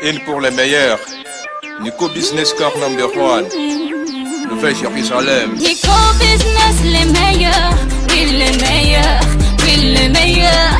Une pour les meilleurs. Nico Business Car number 1. Nouvelle Jérusalem. Nico Business les meilleurs. Oui les meilleurs. Oui les meilleurs.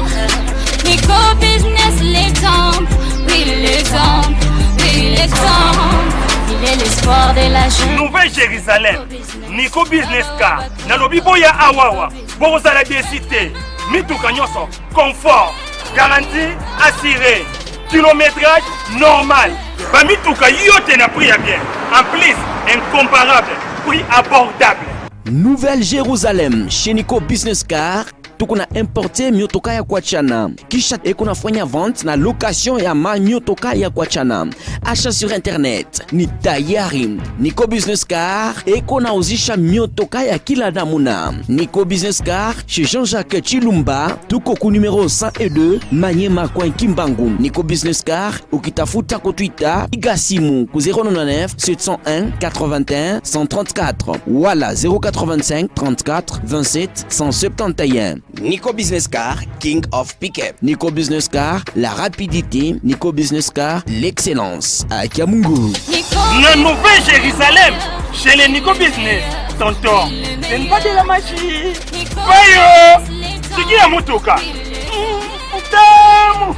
Nico Business l'exemple. Oui l'exemple. Oui l'exemple. Il est l'espoir de la jeune. Nouvelle Jérusalem. Nico Business Car. Nalobi boya awawa. Bozala décité. Mituka nyoso. Confort. Garantie assurée. Kilométrage normal. Bamituka yote na prix à bien. En plus, incomparable. Prix abordable. Nouvelle Jérusalem chez Nico Business Car. Tukuna importe miotoka ya kuachana. Kisha ekunafanya vente na location ya miotoka ya kuachana. Achat sur internet ni tayari. Nico Business Car ekunauzisha miotoka ya kila namuna. Nico Business Car chez Jean-Jacques Chilumba. Tuko ku numéro 102 Manyema kwa Kimbangu. Nico Business Car ukitafuta ku Twitter igasimu ku 099 701 81 134 wala 085 34 27 171. Nico Business Car, King of Pickup. Nico Business Car, la rapidité. Nico Business Car, l'excellence. À Kiamungu. La Nouvelle Jérusalem, chez les Nico Business. Tonton, ce n'est pas de la magie. Voyons, c'est qui a motoka? Putain.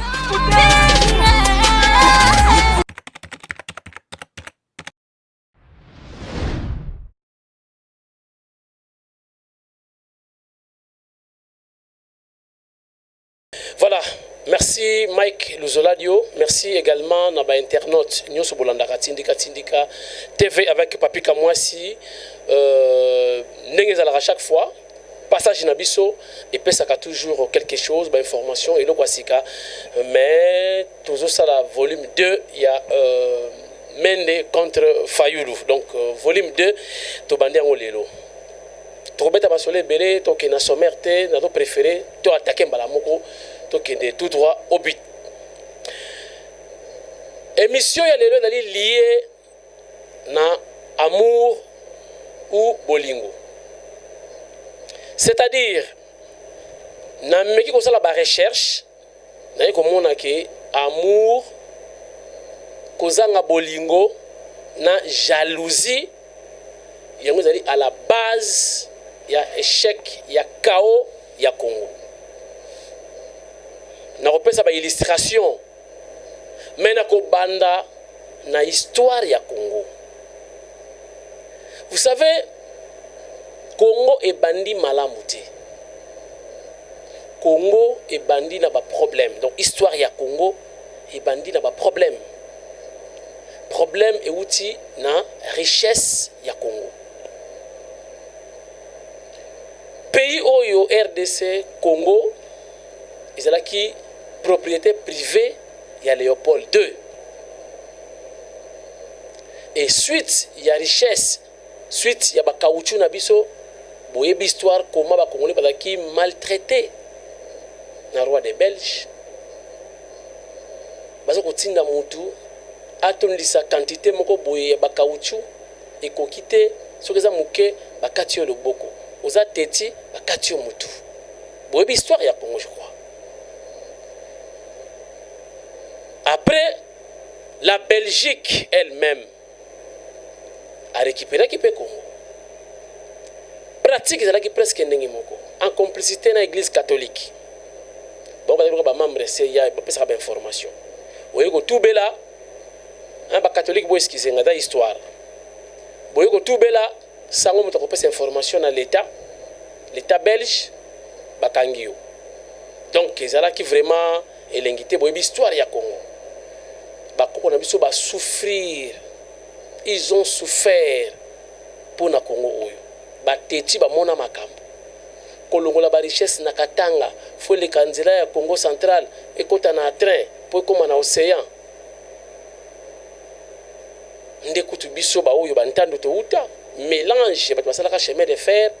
Voilà, merci Mike Luzoladio, merci également Naba Internaute, Nyoso Bolandaka Tindika Tindika TV avec Papi Kamwasi, Nengezala à chaque fois, passage Nabiso, et Pesaka toujours quelque chose, information, et le Kwasika, mais toujours ça, la volume 2, il y a Mende contre Fayoulou, donc volume 2, Tobandi Angolelo. Trobeta Basole Belé, toke na sommerté, na to préféré, to attaquer Mbalamoko, toke de tout droit au but. Émission ya lelo nali lié na amour ou bolingo. C'est-à-dire, na meki ko sala ba recherche, na ko mona ke amour kozanga bolingo na jalousie, yango zali à la base. Il y a échec, il y a chaos, il y a Congo. Na repesa ba illustration. Mais na ko banda na histoire ya Congo. Vous savez, Congo est bandi malamuté. Congo est bandi na ba problème. Donc histoire ya Congo est bandi na ba problème. Problème est outil na richesse ya Congo. Pays Oyo RDC Congo, ils ont qui propriété privée, il y a Léopold II. Et suite, il y a richesse, suite, il y a caoutchouc nabiso, boye histoire comment ba Congolais parce qui maltraité na roi des Belges. Bazo kotinda mutu atondisa quantité moko boye ba caoutchouc et ko quitter ce que ça muke ba katio le boko. Oza teti bakati yo mutu. Boyebi histoire ya Congo, je crois. Après, la Belgique elle-même a récupéré le Congo. Pratique ezalaki presque ndenge moko en complicité na église catholique. Bon ba membre CIA ba pesa ba information. Boye ko tubela un ba catholique boye skizenga da histoire. Boye ko tubela sango moto ko pesa information na l'état belge bakangio. Donc ezala ki vraiment elengité boyebi histoire ya Congo. Bakoko na biso ba souffrir. Ils ont souffert pour na Congo oyo. Bateti ba mona makambo. Kolongola ba richesse na Katanga, fo le kanzela ya Congo central ekota na train pour koma na océan. Ndekutu biso ba oyo bantando to uta mélange ba basalaka chemin de fer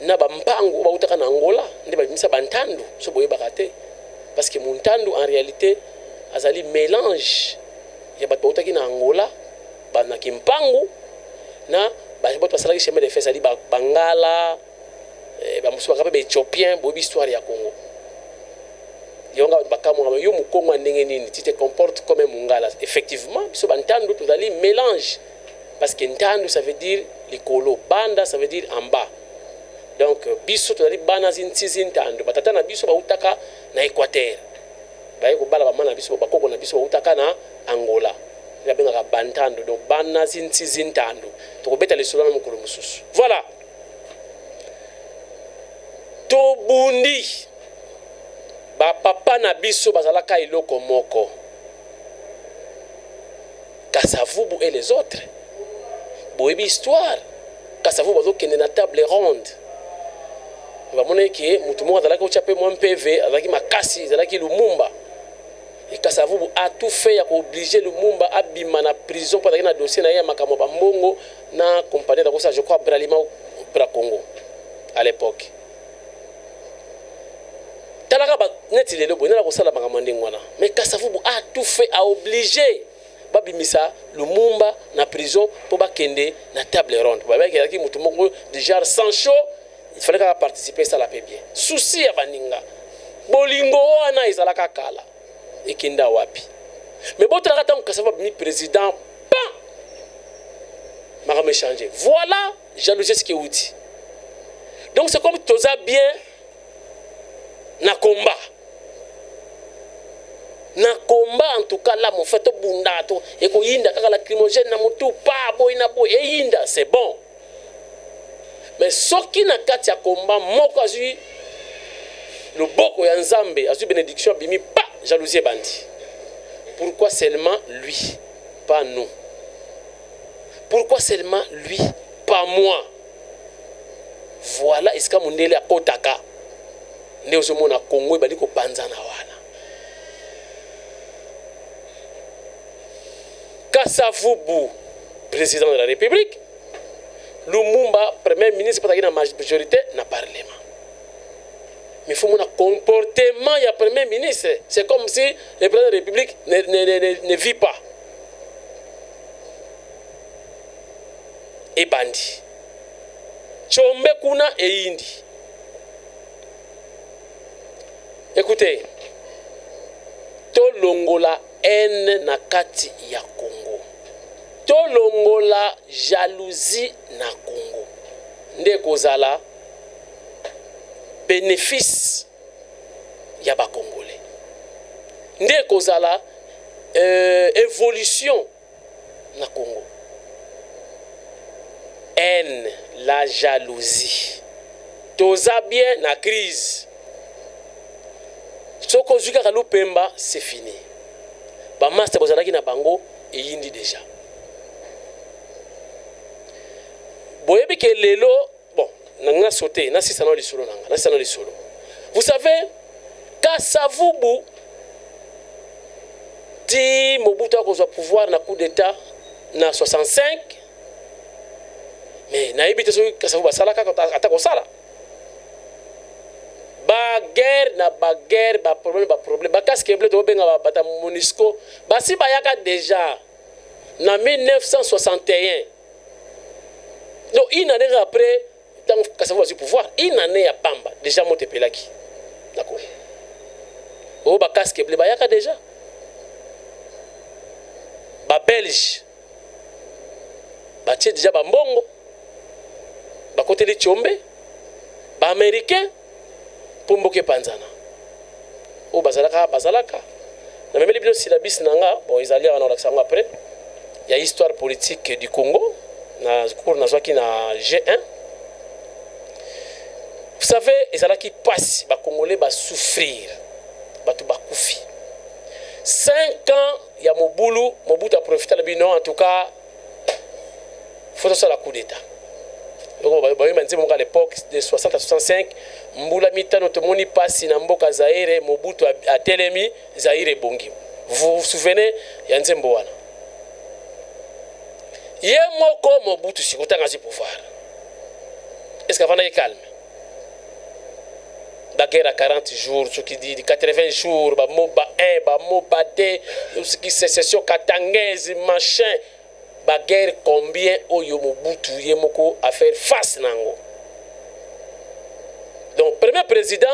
na bampango ba utaka na Angola nde ba bimisa bantando so boye bakate parce que montando en réalité azali mélange ya ba utaki na Angola ba na kimpango na ba basalaka chemin de fer azali bangala ba musu ba Éthiopien boye histoire ya Congo yonga bakamonga yo mukongo ndenge nini tu te comportes comme un mungala effectivement biso bantando tozali mélange parce que ntando ça veut dire likolo banda ça veut dire en bas donc biso tozali bana zintizi ntando batata na biso bautaka na Équateur baye kobala bamana biso bakoko na biso bautaka na Angola bengaka bantando donc bana zintizi ntando tokobeta lisolo na mokolo mosusu voilà tobundi ba papa na biso bazalaka iloko moko Kasavubu et les autres boyebi histoire Kasavubu bazokende na table ronde bamona ke mutu moko azalaki ochape mwa PV azalaki makasi azalaki Lumumba et Kasavubu a tout fait ya obliger Lumumba abima na prison pour na dossier na ye makambo bambongo na compagnie de ça je crois Bralima Bra Congo à l'époque talaka ba neti lelo bonela ko sala makambo ndengwana mais Kasavubu a tout fait à obliger babimisa Lumumba na prison pour bakende na table ronde babaki ki mutu moko de genre Sancho il fallait qu'il participer ça la paix bien souci ya baninga bolingo wana izalaka kala ekinda wapi mais botra kata Kasavubu mi président pas m'a changé voilà jalousie ce qui outi donc c'est comme toza bien na combat en tout cas là mon fait bundato et ko yinda kaka lacrymogène na mutu pa boy na boy e yinda c'est bon mais soki na kati ya combat moko azui le boko ya nzambe azui bénédiction bimi pa jalousie bandi pourquoi seulement lui pas nous pourquoi seulement lui pas moi voilà est-ce que mundele akotaka ne ozomona Congo bali ko panzana wana Kasavubu président de la République Lumumba premier ministre pas na majorité na parlement mais faut mon comportement ya premier ministre c'est comme si le président de la République ne vit pas et bandi chombe kuna e indi. Écoutez, tolongola haine na kati ya Congo. Tolongola jalousie na Congo. Nde kozala bénéfice ya ba Congolais. Nde kozala évolution na Congo. Haine, la jalousie. Toza bien na crise. Soko zuka kalu pemba, c'est fini. Ba master bozalaki na bango et yindi déjà. Boyebi ke lelo, bon, nanga sauté, na sisano lisolo nanga, na sisano lisolo. Vous savez, Kasavubu dit Mobutu a kozwa pouvoir na coup d'état na 65. Mais na yebite so Kasavubu salaka atako sala. Baguerre na baguerre ba problème ba casque bleu to benga ba bata MONUSCO basi bayaka déjà na 1961. Donc une année après tant Kasavubu a pouvoir, une année à Pamba déjà monté pelaki. D'accord. Oh ba casque bleu bayaka déjà. Ba Belge ba tie déjà ba mbongo. Ba côté de Tchombe ba américain pour mboke panzana o bazalaka na même libino syllabus nanga bon ils allaient en l'accent après il y a histoire politique du Congo na cours na zwaki na G1. Vous savez ezala qui passe ba congolais ba souffrir batu ba kufi 5 ans ya Mobutu a profité la bino en tout cas faut ça la coup d'état. À l'époque de 60 à 65, Mbula Mitano Tomoni Passi Namboka Zaire, Mobutu a Telemi, Zaire Bongi. Vous vous souvenez, Yanzembo wana. Yemoko Mobutu Sikuta Ngazi pouvoir. Est-ce qu'avant est calme? La guerre à 40 jours, ce qui dit 80 jours, ba moba 1, ba moba 2, ce qui sécession katangaise, machin. La guerre combien Oyo Mobutu Yemoko a faire face nango. Donc premier président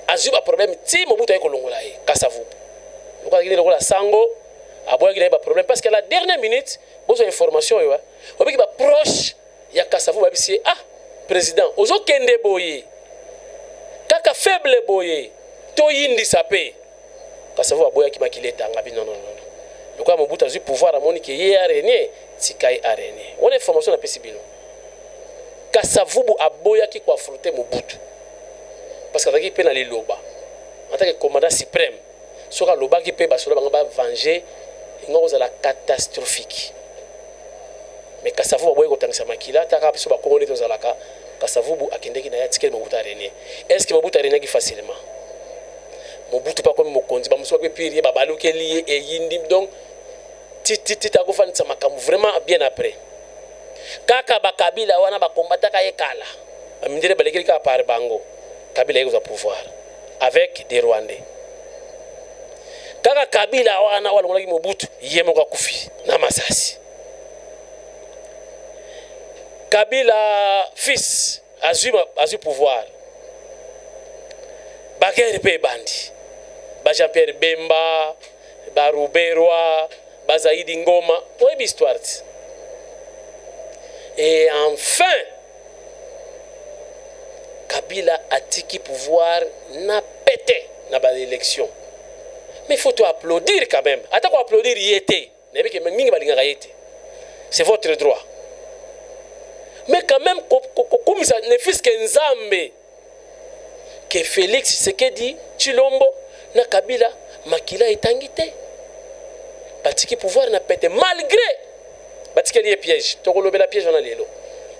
azwi ba problème ti Mobutu ay kolongola ye Kasavubu lokala kini lokola sango aboyaki na ba problème parce que la dernière minute bozo information yo obiki ba proche ya Kasavubu babisi président ozokende boye kaka faible boye to yindi sapé Kasavubu aboyaki makileta ngabi non lokala Mobutu azwi pouvoir amoni ke ye arenie tikai arenie on information na pesibilo Kasavubu aboyaki ko affronter Mobutu parce que ataki pe na liloba en tant que commandant suprême soka lobaki pe basola banga ba venger ngo za la catastrophique mais Kasavubu aboye ko tangisa makila taka biso ba kongo neto zalaka Kasavubu akendeki na ya tikeli Mobutu arenie est-ce que Mobutu arenie ki facilement Mobutu pas comme mokonzi ba muso ko pirier ba baluki lié et yindi donc titi ta ko fanisa makamu vraiment bien après kaka bakabila wana bakombataka yekala amindire balekeli ka par bango Kabila est au pouvoir avec des Rwandais. Kaka Kabila wana wala ngolaki Mobutu yemo kwa kufi na masasi. Kabila fils azui pouvoir. Bagere pe bandi. Ba Jean-Pierre Bemba, ba Ruberwa, ba Zaidi Ngoma, oyebi histoire. Et enfin Kabila a tiki pouvoir n'a pété dans l'élection. Mais il faut applaudir quand même. Attends qu'on applaudir y était. C'est votre droit. Mais quand même, comme ça ne fût qu'un Nzambe, que Félix Tshisekedi Tshilombo na Kabila makila etangité. Batiki pouvoir n'a pété malgré batiki lié piège. Tokolobe la piège on a lelo.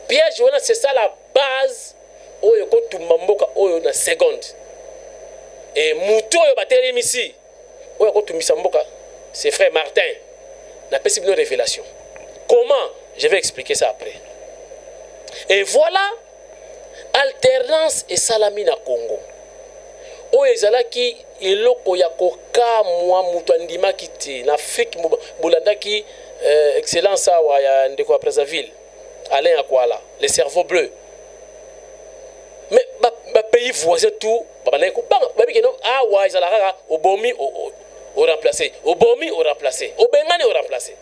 Piège on a c'est ça la base. Oyo ko tumamboka oyo na seconde et muto oyo bateli ici oyo ko tumisa mboka c'est frère Martin n'a pas une révélation. Comment? Je vais expliquer ça après. Et voilà alternance et salami na Congo oyo ezalaki eloko ya koka mwa muto andima kiti na Afrique bolandaki excellence awa ya ndeko ya Brazzaville Alain Akwala les cerveaux bleus. Mais les pays voisins tout, obomi au remplacé, obomi au remplacé, obengane au remplacé.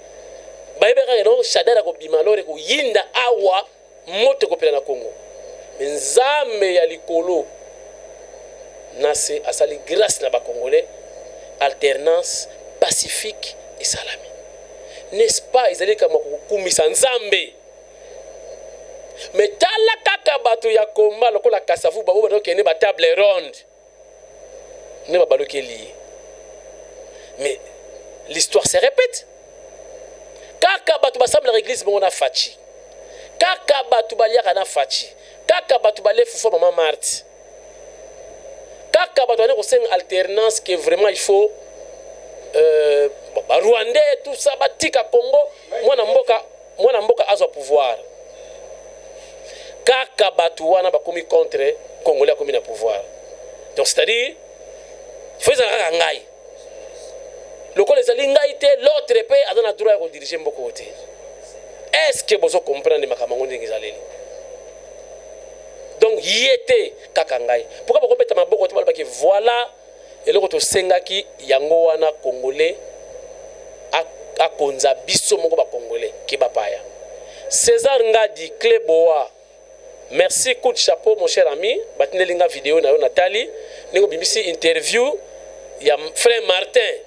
Baibeka no shadara ko bimalore ko yinda awa moto ko pela na Congo. Nzambe ya likolo nase asali grâce na ba Congolais, alternance pacifique et salami. N'est-ce pas ezali kama kukumisa Nzambe? Mais tala kaka bato ya komba lokola Kasavubu babo bato kene ba table ronde ne ba baloki lié. Mais l'histoire se répète. Kaka bato basable l'église bon na fachi. Kaka bato baliaka na fachi. Kaka bato bale fufu maman Marthe. Kaka bato ne ko seng alternance que vraiment il faut Rwandais tout ça batika Congo mwana mboka azo pouvoir. Kaka batu wana bakomi contre Congolais komi na pouvoir. Donc c'est-à-dire il faut ça ngai. Le col ezali ngai te l'autre pays a na droit de diriger mboko côté. Est-ce que vous comprenez makamango ndenge ezaleli? Donc yete kaka ngai. Pourquoi vous comptez maboko to balba que voilà eloko to sengaki yango wana Congolais a konza biso moko ba Congolais ki bapaya. César Ngadi Kleboa. Merci, coup de chapeau, mon cher ami. Batine linga vidéo na Nathalie. Nengo bimisi interview ya frère Martin.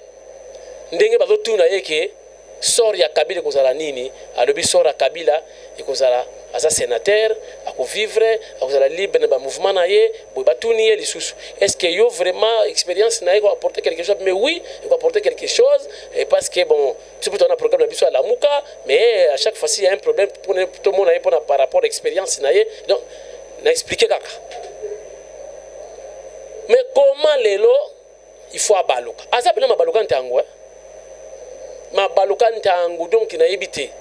Ndenge bazo tuna yeke sort ya Kabila kozala nini? Alobi sort ya Kabila ekozala asa sénateur, ako vivre, akozala libre na ba mouvement na ye, bo batuni ye lisusu. Est-ce que yo vraiment expérience na ko apporter quelque chose? Mais oui, il va apporter quelque chose et parce que bon, tu peux ton programme na biso à la Muka, mais à chaque fois il y a un problème pour tout le monde par rapport à l'expérience na ye. Donc na expliquer kaka. Mais comment lelo il faut abaluka. Asa pena mabaluka ntango mabaluka ntango donc na yebité.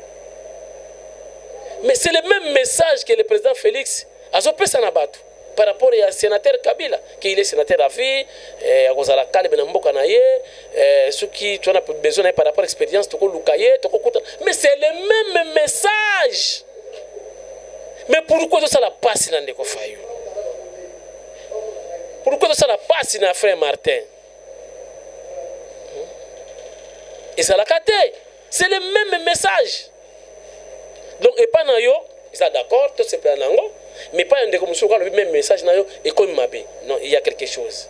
Mais c'est le même message que le président Félix a fait par rapport au sénateur Kabila, qui est sénateur à vie, ceux qui ont besoin par rapport à l'expérience, mais c'est le même message. Mais pourquoi ça la passe dans les Fayou? pourquoi ça la passe na frère Martin et ça la caté c'est le même message donc et pas na yo ils sont d'accord tout c'est plan nango mais pas un de comme sur le même message na yo et comme mabé non il y a quelque chose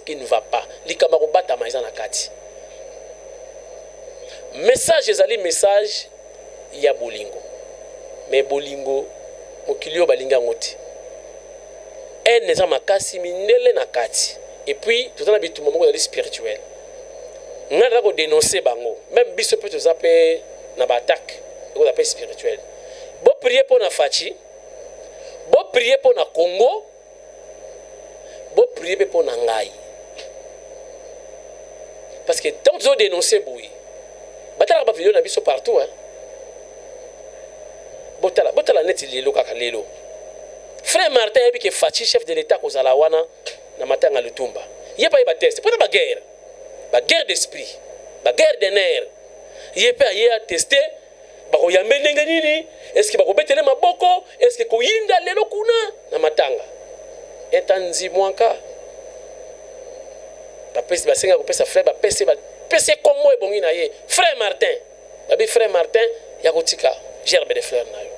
qui ne va pas likamago bata maiza na kati message ezali message ya bolingo mais bolingo mokilio balinga ngoti ene za makasi minele na kati et puis tout na bitumba moko ya spirituel ngana ko dénoncer bango même biso peut zaper na ba attaque ko zaper spirituel bo prier pour na Fachi bo prier pour na Congo bo prier pour na ngai parce que tant de dénoncer boui batala ba vidéo na biso partout hein botala neti lelo kaka lelo frère Martin yebi ke Fachi chef de l'état ko zala wana na matanga lutumba yepa yeba test pour ba guerre d'esprit ba guerre de nerfs yepa ya tester ba ko yambe ndenge nini est-ce que ba ko betele maboko est-ce que ko yinda lelo kuna na matanga etanzi mwanka ba pesi ba senga ko pesa frère ba pesi comme moi bongi na ye frère Martin ba frère Martin ya ko tika gerbe de fleurs na yo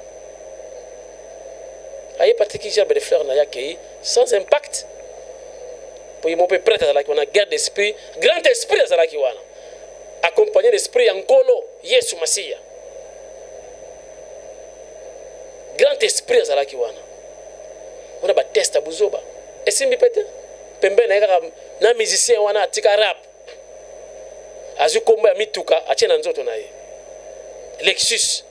aye parti qui gerbe de fleurs na ya kei sans impact pour y peut prêtre à la qui wana guerre d'esprit grand esprit à la qui wana accompagné d'esprit Nkolo Yesu Masia grand esprit à la qui wana on a ba test à buzoba et simbi pete pembe na musicien wana atika rap azu komba mituka achena nzoto na ye Lexus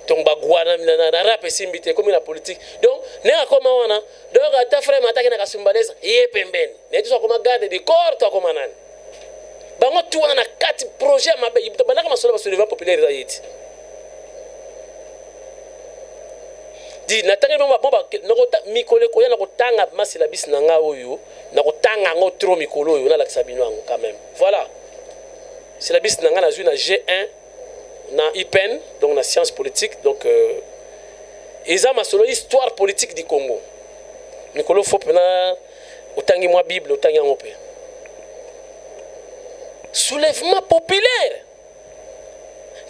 donc bagwana na rap simbité comme la politique donc n'est comme wana donc ata frère mataki na kasumbaleza yé pembeni ne tu so comme garde de corps to comme nani bango tu wana 4 projets mabe yibto banaka masolo ba soulèvement populaire za yiti di natanga bomba nokota mikole ko yana kotanga masila bis na nga oyo na kotanga ngo trop mikolo oyo na lakisa bino ngo quand même voilà c'est la bis na nga na zu na G1 na IPEN donc na science politique donc ils ont solo histoire politique du Congo Nicolo faut na utangi moi bible utangi ngope soulèvement populaire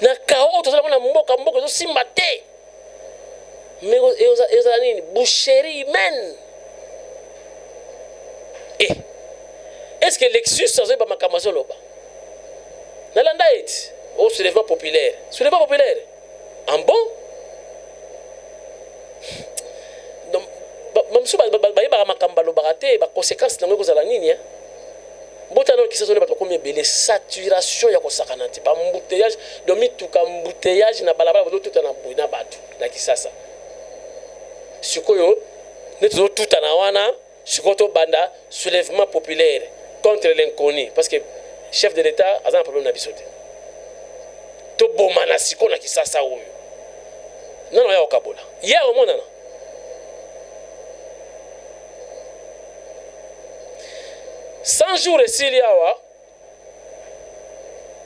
na kao to na mboka zo simbate mais ils nini boucherie humaine et est-ce que Lexus ça va makamazo loba na landa it au soulèvement populaire en bon donc même si ba makamba lo baraté ba conséquences na ngoko za la nini hein botano qui saisonné ba to combien belé saturation ya ko sakanati ba embouteillage donc mituka embouteillage na balabala ba tout na boina batu na kisasa sikoyo neto tout na wana sikoto banda soulèvement populaire contre l'inconnu parce que chef de l'état a un problème na bisote to bomana siko na kisasa oyo non ya okabola ya o monana $100 jours ici liawa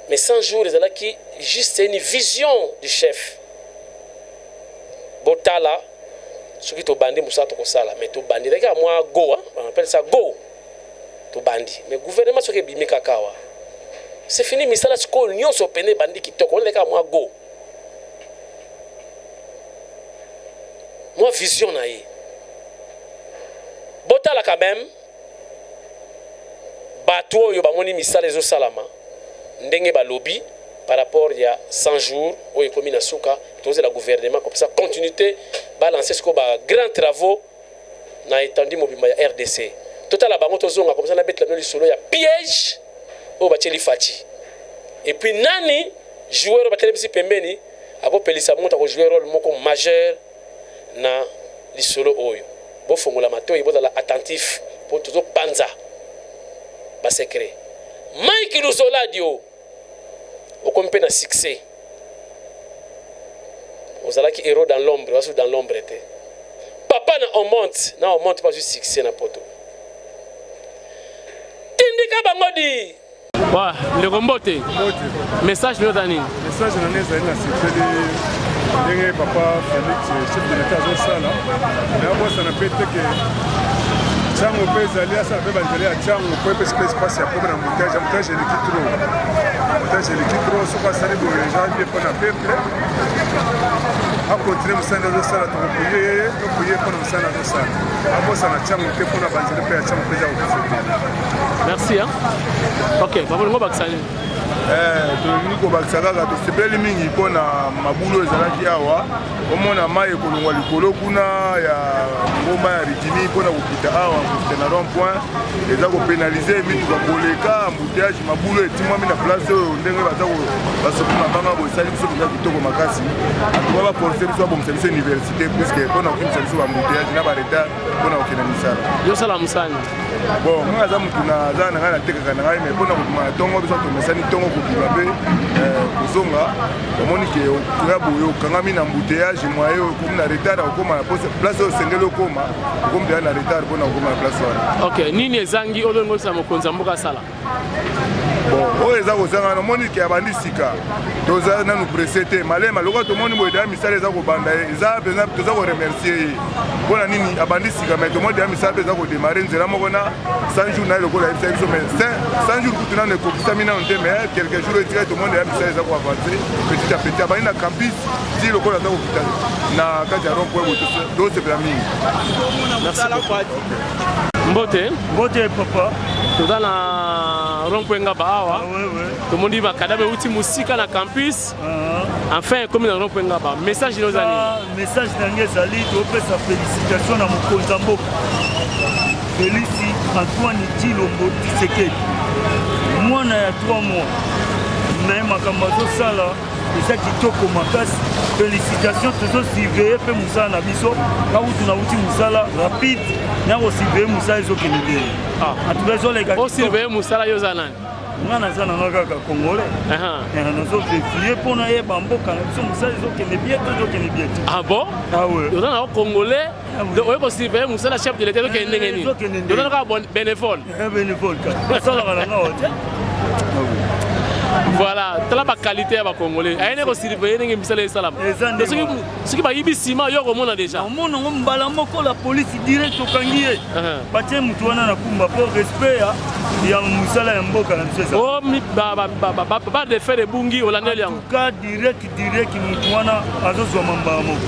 mais 100 jours c'est là qui juste une vision du chef botala soki to bandi musato ko sala mais to bandi reka moi go hein on appelle ça go to bandi mais gouvernement soki bimika kawa c'est fini misala siko nyonso pene bandi kitoko on leka moi go moi vision na yi botala quand même bato yo bamoni misala ezo salama ndenge ba lobby par rapport il y a 100 jours au économie na suka toze la gouvernement comme ça continuité balancer ce ko ba grands travaux na étendu mobimba ya RDC total bango tozonga comme ça na betla no lisolo ya piège o ba teli Fachi et puis nani joueur ba telebisi pembeni ako pelisa monta ko jouer rôle moko majeur na lisolo oyo bo fongola matoyi bo la attentif pour tozo panza ba secret Mike Luzola dio au compé na succès aux ala qui héros dans l'ombre ou dans l'ombre était papa na on monte pas juste succès na poto tindika bangodi wa le kombote message le dani message na neza ina secret ndenge papa Félix chef de l'état azosala nabosana mpe teke ntango mpe ezali asala mpe banzela ya ntango po epesi mpe espace ya kobe na montage eleki tro soki asali boye jean bie mpo na peuple akontinue mosala azosala tokopuye mpo na mosala azosala abosana ntango mpe mpo na banzela mpe ya ntango mpe eza kokofete. Merci. Ok, babolingo bakisani tolingi kobakisa kaka tosepeli mingi mpona mabulu ezalaki awa omona mai ekolongwa likolo kuna ya ngomba ya ritini mpona kokita awa kokita na rond point eza kopenalize mituka koleka embouteillage mabulu etimwami na place oyo ndenge basoki mabanga boesali biso mpenza kitoko makasi atuka baporse biso babomisa biso université puiske mpona kokimisa biso baembouteillage na baretard mpona kokenda misala yosala mosani bon ngai aza mutu aza na ngai natekaka na ngai mais mpona kokoma na ntongo biso tomesani ntongo kokima mpe kozonga omoni ke okoya boye okangami na embouteillage mwaye okomi na retard okoma na place oyo osengeli okoma okomi deya na retard mpona okoma na place wana. Ok, nini ezangi olongolisa mokonzi ya mboka asala? bon oyo eza kozanga nomoni ke abandi sika toza nanu presse te malema lokola tomoni boye deya misala eza kobanda ye eza mpenza toza koremercie ye mpona nini abandi sika mais tomoni deya misala mpe eza kodemare nzela moko na 100 jours naye lokola yebisa biso mais 100 jours kutu nano ekokisami nano te mais quelques jours etikali tomoni deya misala eza koavance petit à petit abandi na campus ti lokola aza kokita na kati ya rond point tosepela mingi. Mbote papa toza na rond-point ngaba awa tomoni bakadame euti mosika na campus enfin ekomi na rond-point ngaba message eza nini? Message nange ezali topesa félicitation na mokonzi ya mboka Félix Antoine Tshilombo Tshisekedi mwana ya 3 mois me makambo azosala eza kitoko makasi. Félicitation tozosurveille mpe mosala na biso kautu nauti mosala rapide na kosurveille mosala ezokende bien. Atuka ezoleka osurveille mosala yo oza nani? nga naza nanga kaka congolais nazovérifie mpona yeba mboka na biso mosala ezokende bien to ezokende bien te. Ah bon? oza na congolais oye kosurveille mosala chef de l'état ezokende ndenge nini? oza na kaka bénévole kaka asalaka na ngawa te. Voilà, tala ba qualité ya ba congolais. Ayene ko surveiller ndenge misala esalama. Soki ba yibi sima yo ko mona déjà. Mona ngo mbala moko la police direct okangiye. Batie mutu wana na kumba pour respect ya musala ya mboka na biso. Oh mi ba de faire bungi olandeli yango. Ka direct mutu wana azozwa mbala moko.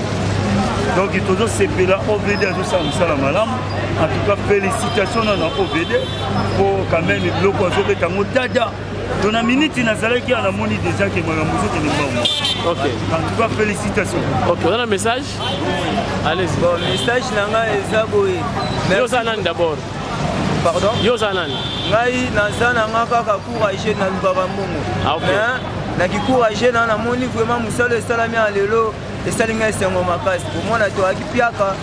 Donc il tozo sepela OVD azosala musala malamu. En tout cas félicitations na OVD pour quand même biloko azobeta ngo dada. Dans la minute, il y a un moni déjà qui m'a dit. Ok. En tout cas, félicitations. Ok, on a un message. Allez-y. Bon, message nanga ezaboye. Yosanan d'abord. Pardon? Yosanan. Ngai nazana ngaka ka courage na lubaba mbongo. Ah ok. Na ki courage na moni vraiment musalo esalami a lelo esalinga esengo makasi. Pour moi na to akipiaka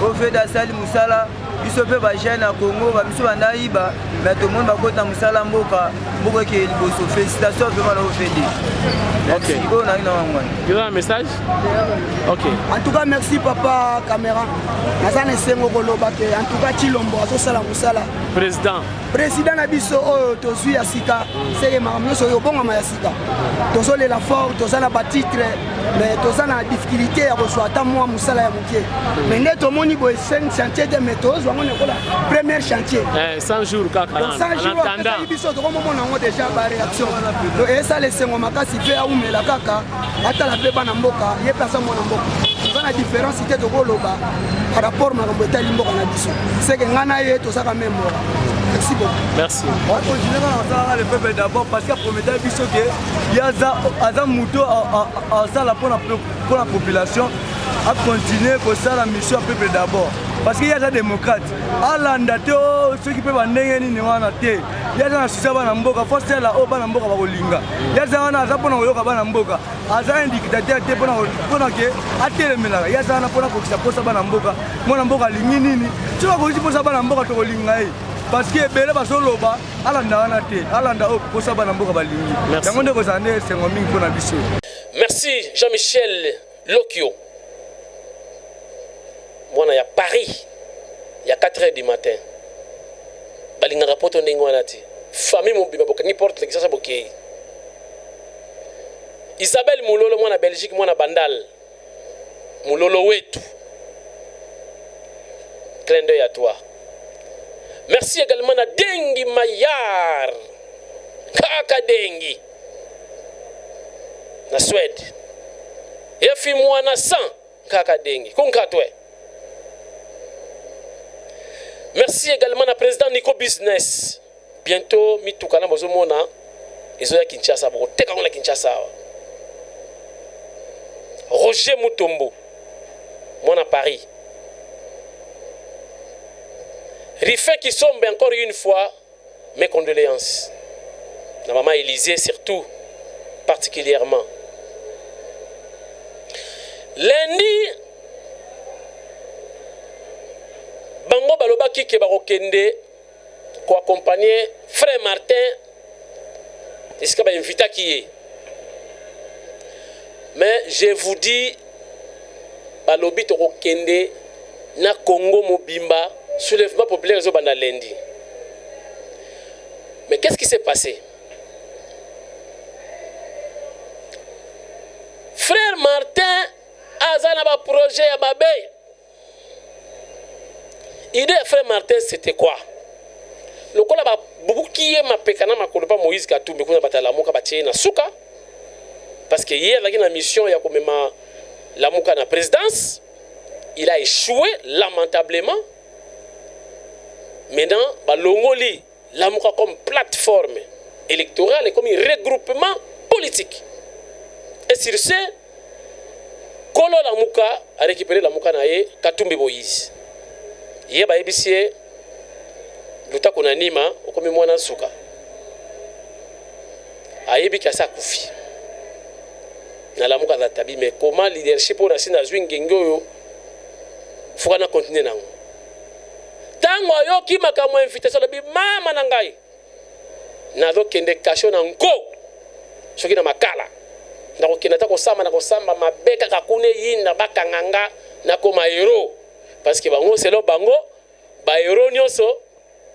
au fait d'asali musala biso pe ba jeune na Congo ba biso banda iba mais tout le monde ba kota musala mboka ke liboso. Félicitations vraiment au fait. Ok. Tu as un message? Ok. En tout cas merci papa caméra. Nazana esengo koloba ke en tout cas Tshilombo azosala musala. Président na biso oyo tozwi ya sika seke makambo nyonso oyo obongama ya sika tozolela fort toza na batitre mais toza na difficulté ya kozwa ata mwa mosala ya moke mais nde tomoni boye 5 chantier te mais tozwa ngo nekola premier chantier 100 jours kaka donc 100 jours apesaki biso tokomomona yango déjà baréaction donc esala esengo makasi mpe aumela kaka atala mpe bana mboka ye mpe aza mwana mboka toza na différence te tokoloba par rapport makambo etali mboka na biso seke ngai na ye tozaka meme mboka. Merci beaucoup. Merci. On continue à le peuple d'abord parce que promettait qu'il y a un mouton à ça pour la population à continuer pour ça la mission au peuple d'abord parce qu'il y a des démocrates à l'andato ceux qui peuvent aller ni wana te il y a des sisa bana mboka force la o bana mboka ba kolinga il y a des wana za pona koyoka bana mboka aza un dictateur te pona ke atelemela il y a des wana pona ko kisa posa bana mboka mona mboka lingi nini tu vas ko kisa posa bana mboka to kolinga parce que bele basoloba alanda wana te alanda o posa bana mboka balingi yango ndeko zande sengo mingi pona biso. Merci Jean-Michel Lokio. Moi, il y a Paris, il y a 4h du matin. Il y a un rapport de famille, n'importe qui ça. Isabelle Moulolo, moi, en Belgique, moi, en Bandal. mulolo wetu. Clin d'œil à toi. Merci également à Dengi Mayar. Kaka Dengi. Na Suède. Yefi mwana san Kaka Dengi. Kunkatwe. Merci également à président Nico Business. Bientôt mitukana bozomona ezoya Kinshasa boko teka ngona Kinshasa. Roger Mutombo. Moi à Paris. Rifin qui sombe encore une fois mes condoléances. La maman Élysée surtout, particulièrement. Lundi, Bango Balobaki ke barokende ko accompagner frère Martin. Est-ce que ba invita qui est? Mais je vous dis balobi to kende na Congo Mobimba. Soulèvement populaire au Banda lundi. Mais qu'est-ce qui s'est passé? Frère Martin a un projet à Babé. L'idée de frère Martin, c'était quoi? Le coup là, beaucoup qui est ma pécana, ma colopa Moïse Katou, mais qu'on a battu la mouka bâtie na souka. Parce que hier, il y a une mission, il y a comme la mouka na présidence. Il a échoué lamentablement. Maintenant, Longoli, l'Amouka comme plateforme électorale et comme un regroupement politique. Et sur ce, Kolo Lamouka a récupéré Lamouka Naye, Katumbi Moïse. Hier, Baïbissier, Luta Konanima, comme moi dans Souka. Aïbi Kassa Koufi. Na Lamouka Zatabi, mais comment leadership pour Nassina Zwing Gengo, il faut qu'on continue. Tango yoki makamwa invitation de mama nangai nazo kende kasho na nko soki na makala ndako kenda ta kosamba na kosamba mabeka kakune yinda bakanganga na koma hero parce que bango selo bango ba hero nyonso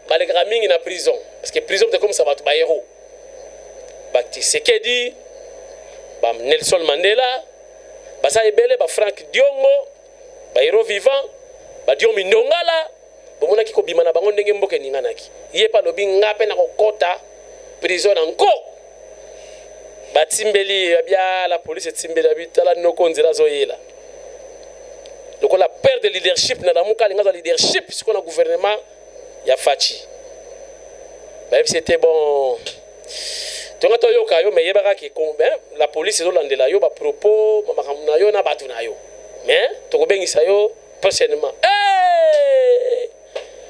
baleka mingi na prison parce que prison c'est comme ça ba hero ba Tshisekedi ba Nelson Mandela ba sa ebele ba Frank Diongo ba hero vivant ba Diomi Ndongala bomona ki ko bimana bango ndenge mboke ninganaki ye pa lobi ngape na kokota prison anko batimbeli bia la police timbeli bitala noko nzela zoyela donc la perte de leadership na damuka linga leadership siko na gouvernement ya Fachi même c'était bon tonga to yoka yo me yebaka ki la police zo landela yo ba propos makamuna yo na batu na yo mais to ko bengisa yo prochainement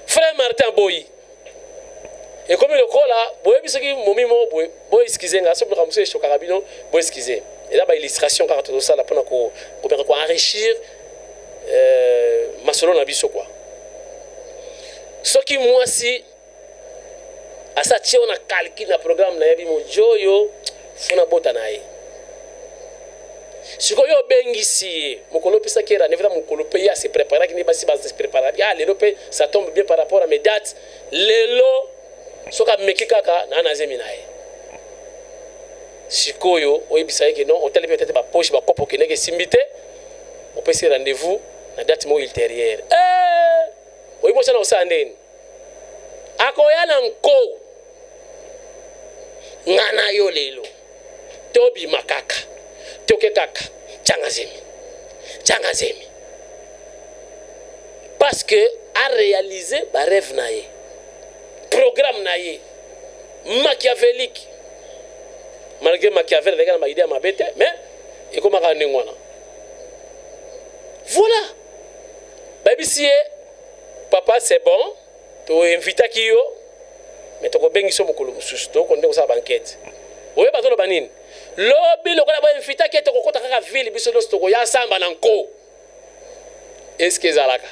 Frère Martin Boyi. Et comme le col là, Boyi bisaki momimo Boyi excusez nga soble comme ça chokarabino Boyi excusez. Et là ba illustration car tout ça là pour ko enrichir masolo na biso quoi. Ce qui moi si à ça tient on a calculé le programme na yabi mo joyo funa bota nae. Si koyo bengisi mokolo pesa kera ne vraiment mokolo payer se préparer qui ne pas si base se préparer ya lelo pe ça tombe bien par rapport à mes dates lelo soka mekika ka na nazemi nae sikoyo oyebisa ke non hôtel peut-être ba poche ba kopo keneke simbité on peut se rendez-vous na date mo ultérieure oyibo sana osandeni akoya na nko ngana yo lelo tobi makaka toke kaka Tchangazemi parce que a réalisé ba rêve naie programme naie machiavélique malgré Machiavel avec ma idée à ma bête mais et comment on ngwana voilà baby si papa c'est bon to invita kiyo mais to ko bengiso mokolo mususu to ko ndeko sa banquette oye bazolo banini lobi lokola ba invita ki to kokota kaka ville biso lo stoko ya samba na nko est-ce que zalaka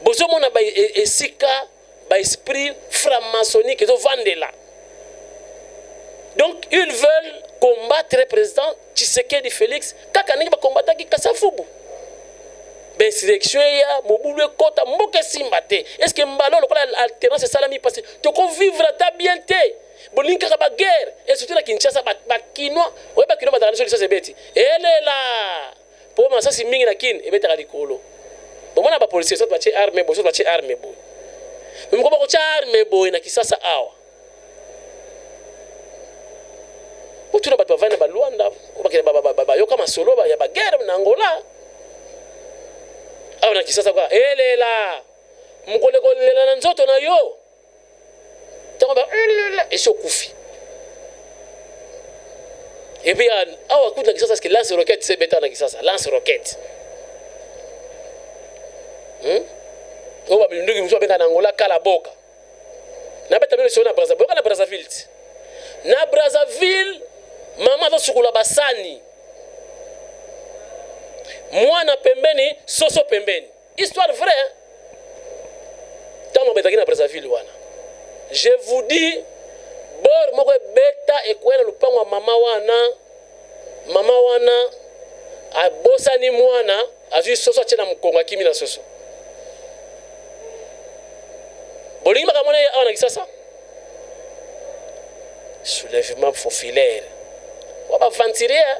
bozo mona ba esika ba esprit franc-maçonnique zo vandela donc ils veulent combattre le président Tshisekedi Félix kaka ningi ba combattre ki Kasafubu insurrection ya mobulu kota mboke simbate est-ce que mbalo lokola alternance salami passé to ko vivre ta bienté bolingi kaka baguerre et surtout na Kinshasa bakinois oye bakinois bazalaka so lisusu ebeti elela mpo masasi mingi na kini ebetaka likolo bomona bapolisier soki batie arme boye soki batie arme boye moko bakotya arme boye na Kisasa awa otuna bato bavandi na balwanda bayoka masolo ya baguerre na Angola awa na Kisasa kwa elela mukolekolela na nzoto na yo tango ba elela eso kufi et puis awa kuta Kisasa ski lance roquette c'est beta na Kisasa lance roquette oba binduki muso benga na Angola kala boka na beta bele sona Brazzaville na Brazzaville mama to sukula basani mwana pembeni soso pembeni histoire vraie tango betaki na Brazzaville wana je vous dis bor moko beta ekwena lupango wa mama wana abosani mwana azwi soso atie na mukongo kimi na soso bolingi makamona awa na Kisasa soulèvement fofilaire waba ventilier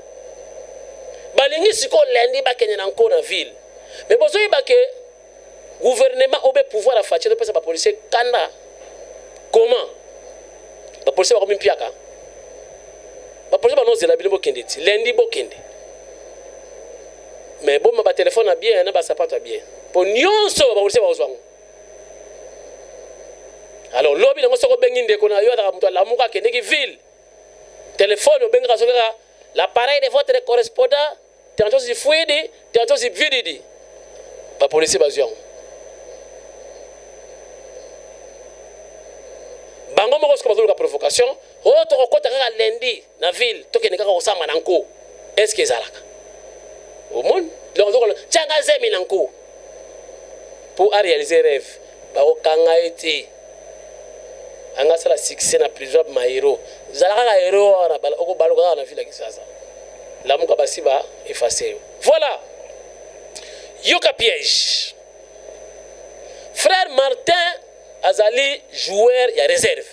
balingi siko lendi bakenya na nko na ville mais bozoyi bake gouvernement obe pouvoir à fatia de pesa ba policier kanda comment ba policier ba komi piaka ba policier ba nozela bilimo kende ti lendi bokende mais bon ma ba téléphone a bien na ba sapato a bien po nyonso ba policier ba ozwango alors lobi nango soko bengi ndeko na yo ataka mutu alamuka kende ki ville téléphone obenga soka l'appareil de votre correspondant tantôt si fouidi tantôt si vididi ba policier ba zwango bango moko siko bazoluka provocation o to kokota kaka lendi na ville tokende kaka kosamba na nko est-ce que ezalaka omoni donc tianga zemi na nko pour réaliser rêve bakokanga ete anga sala succès na plusieurs mahéros zalaka ka héros wana okobaluka na ville ya Kisasa lamuka basi ba effacer voilà yoka piège frère Martin azali joueur ya réserve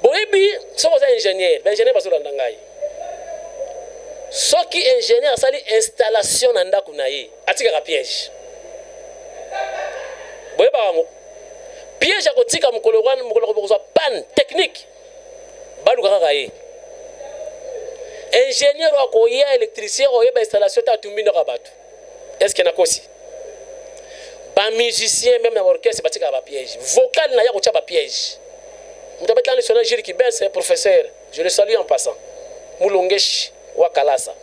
boyebi soko za ingénieur ingénieur bazolanda ngai soki ingénieur asali installation na ndako na ye atikaka piège boyeba wango piège akotika mokolo wana mokolo kokozwa panne technique baluka kaka ye ingénieur akoya électricien oyeba installation ta tumbi ndoka bato est-ce que nakosi ba musicien même na orchestre batika ba piège vocal na ya kotia ba piège mutabeta le sonage Gilles Kibet c'est professeur je le salue en passant mulongeshi wa Kalasa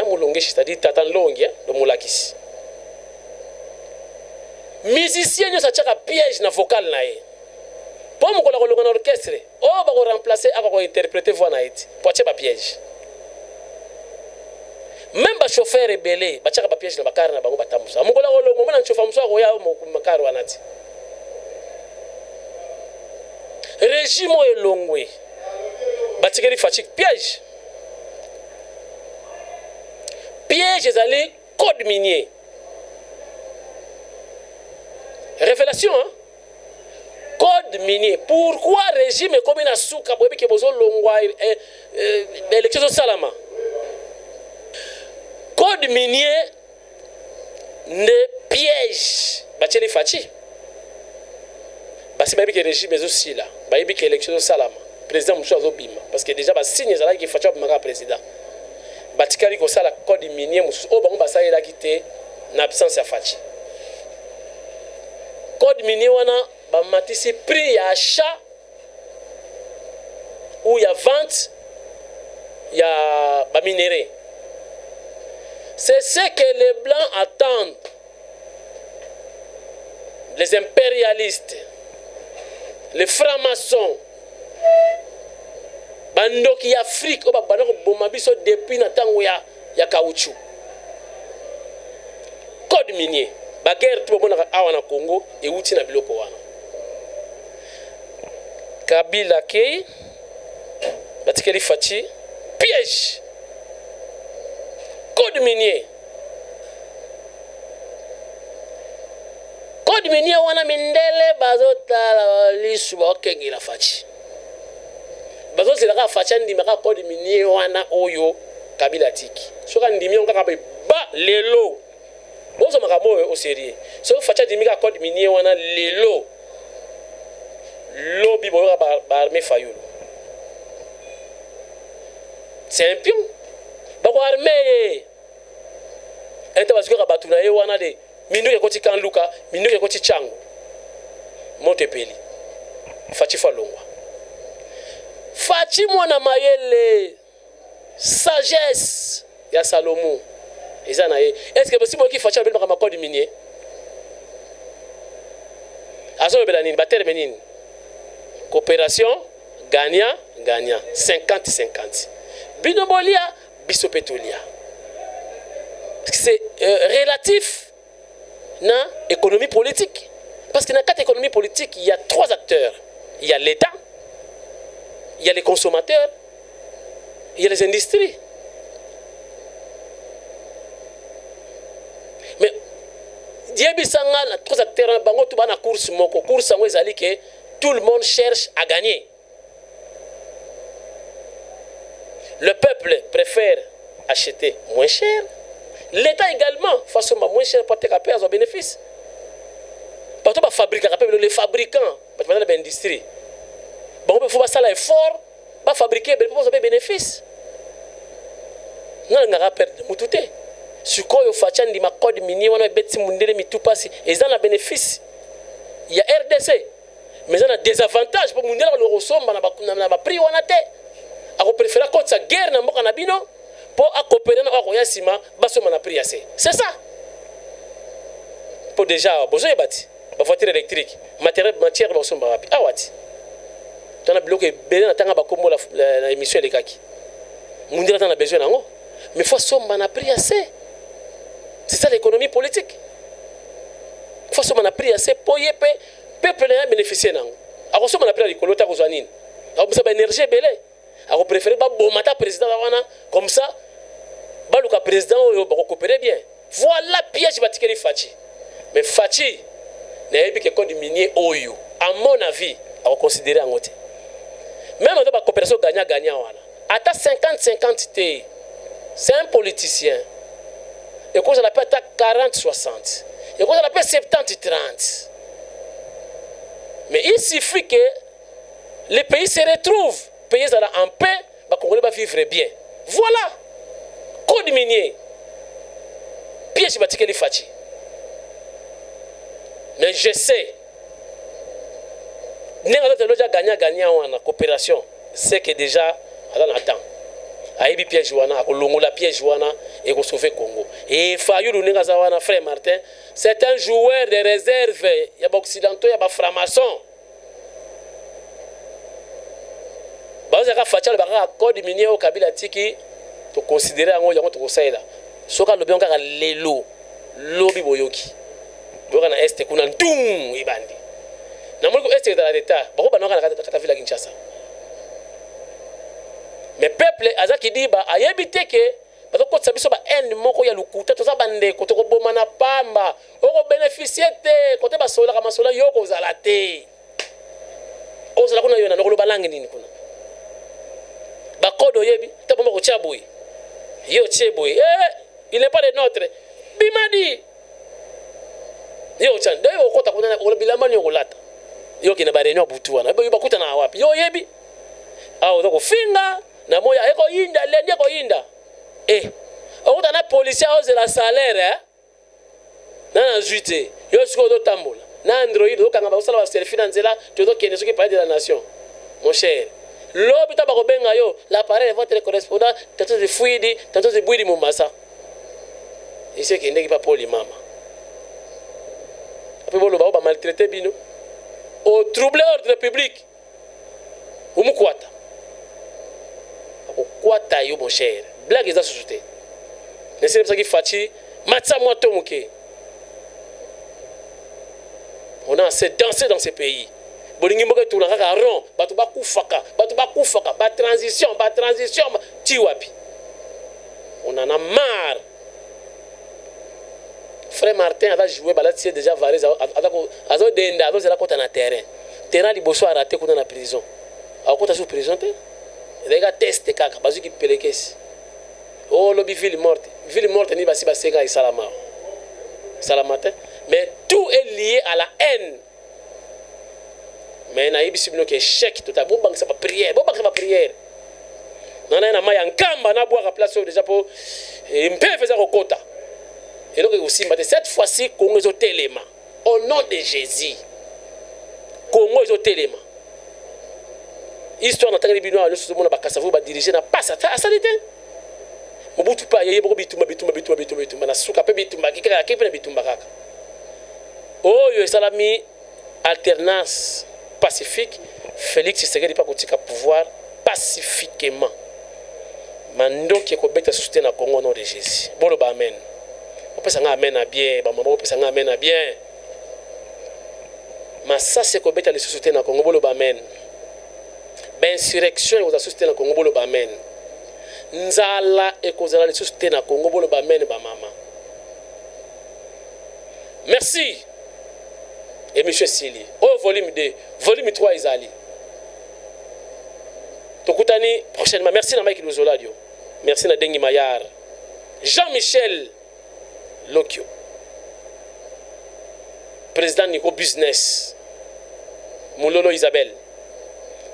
mulongeshi c'est-à-dire tatan longi de mulakisi musicien nyo sa piège na vocal na ye po mukola ko longa na orchestre o ba ko remplacer aka ko interpréter voix na iti po atia ba piège même ba chauffeur rebelle ba tshaka ba piège na bakari na bango batambusa mukola ko longa mona chauffeur muso ko ya makari wanati régime elongwe batikeli fatigue piège ezali code minier révélation hein? Code minier pourquoi régime comme na suka boyebi ke bozo longwa élection salama code minier ne piège batieli fati basi bayebi ke régime aussi là bayebi ke élection salama président muso azobima parce que déjà basigne ezalaki ke fati abimaka président batikali kosala code minier mususu oyo bango basalelaki te na absence ya fati code minier wana bamatisi prix ya achat ou ya vente ya baminéré. C'est ce que les blancs attendent, les impérialistes, les francs-maçons, bandoki Afrique oba banako bomabiso depuis na tango ya caoutchouc. Code minier, ba guerre tout bona awa na Congo et outi na biloko wana. Kabila kei batikeli fati piège. Code code minier wana mindele bazotala lisu bakengela faci bazozelaka faci andimaka code minier wana oyo Kabila tiki soka ndimi on kaka ba lelo bozo makamo au sérieux so faci ndimika code minier wana lelo lobby boyo ba armée Fayulu c'est un pion bako armée ente basiko batuna ye wana de minduke koti Kanluka minduke koti Changu Montepeli Faci Falongwa Faci mwana mayele sagesse ya Salomo ezana ye est-ce que possible ki Faci abelaka makodi minier azo bela nini baterme nini coopération gagnant 50-50 binobolia bisopetulia c'est relatif na économie politique parce que dans quatre économies politiques il y a trois acteurs, il y a l'État, il y a les consommateurs, il y a les industries. Mais diebisanga na trois acteurs bango tu bana course moko course ngo ezali que tout le monde cherche à gagner. Le peuple préfère acheter moins cher. L'État également, façon moins cher pour te payer un bénéfice. Parce que les fabricants, l'industrie. Bon, il faut pas ça l'effort, pas fabriquer, mais pour bénéfice. Non, on a perdu tout. Si on fait un code minier, on a bêti mundele mi tout passe. Et ça a bénéfice. Il y a RDC, mais ça a des avantages pour mundele le ressomme na prix on a té. On préfère contre sa guerre na mboka na bino. Pour coopérer dans le Sima, c'est ça. Pour déjà, besoin de bâti, voiture électrique, matière de son barapi. Ah, ouais. Tu as bloqué, ben, tu as comme l'émission de Kaki. Mon dieu, tu as besoin d'ango. Mais il faut que tu pris assez. C'est ça l'économie politique. Il faut que tu pris assez pour que le peuple bénéficie d'ango. Alors, si on a pris l'écolo, tu as besoin d'ango. Alors, vous avez énergie belée. Alors, préférez pas bon matin président comme ça. Baluka président va coopérer bien. Voilà piège batikeli Faci. Mais Faci n'a pas que code minier oyo. À mon avis, à considérer en côté. Même dans la coopération gagnant wana. Ata 50-50 té. C'est un politicien. Et quand on l'appelle 40-60. Et quand on l'appelle 70-30. Mais il suffit que les pays se retrouvent. Pays en paix, les Congolais vont vivre bien. Voilà. Code minier. Piège batikeli Faci. Mais je sais. Nous avons gagné en coopération. C'est que déjà, on attend. Aïbi piège wana, la piège wana et qu'on sauve Congo. Et Fayulu Nengazawana, frère Martin, c'est un joueur de réserve. Il y a des occidentaux, il y a des francs-maçons. Bazaka Faci le code minier au Kabila tiki to considérer ngo yango to kosaila soka lobi onka lelo lobi boyoki boka na este kuna ndum ibandi na moko este dans l'état bako banaka na kata villa Kinshasa mais peuple azaki diba ayebite ke bato ko tsabiso ba en moko ya lukuta to za bande ko to ko boma na pamba oko bénéficier te ko te ba sola kama sola yoko zala te o zala kuna yona no lo balangi nini kuna bakodo yebi ta bomba ko chaboui yo chaboui il n'est pas le nôtre bimadi yo chan de yo kota kuna ko bilama ni olata yo kina bare no butuana ba kuta na wapi yo yebi au ko finga na moya eko yinda lende ko yinda okuta na policier ose la salaire na juité yo siko do tambola na android do kanga ba usala ba selfie na nzela to do kene soki palais de la nation mon cher. L'homme l'appareil de votre correspondant, tantôt de Fouidi, tantôt de Bouidi Moumassa. Et c'est qu'il n'est pas pour les mamans. Après, on va maltraiter Bino. Au trouble ordre public. Ou Moukwata. Au Kwata, mon cher. Blague est à société. C'est comme ça qu'il Faci. Matsa Moto Mouké. On a assez dansé dans ces pays. Bolingi mboka tunaka rond batu bakufaka ba transition tiwapi on en a marre frère Martin a joué balati déjà varé azo denda azo zela kota na terrain liboso a raté kuna na prison a kota sous prison te rega test kaka bazuki pelekesi oh lobby ville morte ni basi baseka isalama salamate mais tout est lié à la haine mais na ibisi bino ke échec total bo bangisa ba prière nana na maya nkamba na boire place déjà pour mpe faisait kokota et donc aussi cette fois-ci Congo est au téléma au nom de Jésus Congo est au téléma histoire n'entendre bino à nous monde bakasa vous ba diriger na passe à ça était Mobutu pa yeye boko bitumba na suka pe bitumba kika kepe na bitumba kaka oyo salami alternance pacifique Félix Tshisekedi pa kotika pouvoir pacifiquement mandoki ko beta soutenir na Congo au nom de Jésus bolo ba amen opesa nga amen na bien ba mama opesa nga amen na bien massa se ko beta le soutenir na Congo bolo ba amen ben insurrection ko soutenir na Congo bolo ba amen nzala ekozala le soutenir na Congo bolo ba amen ba mama merci et monsieur Sili au volume 2 volume 3 izali tokutani prochainement merci na Mike Luzoladio merci na Dengi Mayar Jean-Michel Lokio président Nico Business Mulolo Isabelle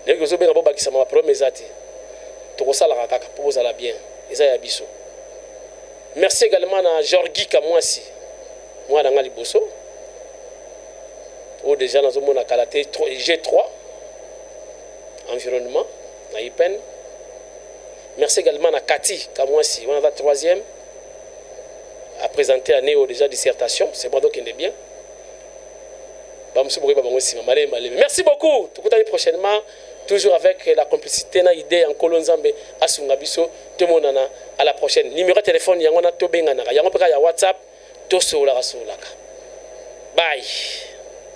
ndeko zobenga bo bakisa ma promesse ati tokosala kaka pour ça la bien eza ya biso merci également à Georgi Kamwasi moi dans liboso ou déjà dans mon kalaté G3 environnement na IPEN. Merci également à Cathy Kamwasi on a la troisième à présenter à Néo déjà dissertation c'est bon donc il est bien. Merci beaucoup. Tout le prochainement, toujours avec la complicité na idée en Kolonzambe Asungabiso. Tout le monde à la prochaine. Numéro de téléphone, il y a un WhatsApp. Bye.